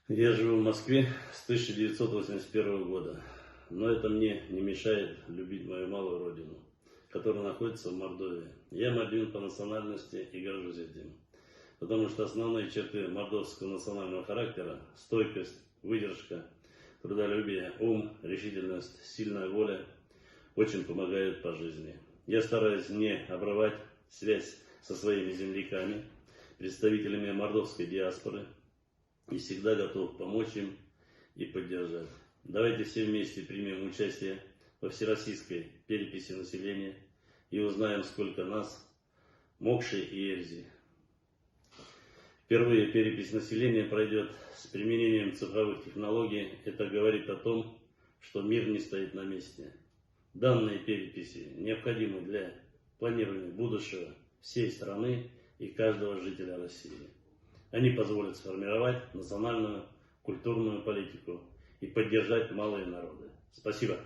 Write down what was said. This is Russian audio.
Я живу в Москве с 1981 года, но это мне не мешает любить мою малую родину, которая находится в Мордовии. Я мордвин по национальности и горжусь этим, потому что основные черты мордовского национального характера – стойкость, выдержка, трудолюбие, ум, решительность, сильная воля – очень помогают по жизни. Я стараюсь не обрывать связь со своими земляками, представителями мордовской диаспоры, и всегда готов помочь им и поддержать. Давайте все вместе примем участие во всероссийской переписи населения и узнаем, сколько нас, Мокши и Эльзи. Впервые перепись населения пройдет с применением цифровых технологий. Это говорит о том, что мир не стоит на месте. Данные переписи необходимы для планирования будущего всей страны и каждого жителя России. Они позволят сформировать национальную, культурную политику и поддержать малые народы. Спасибо.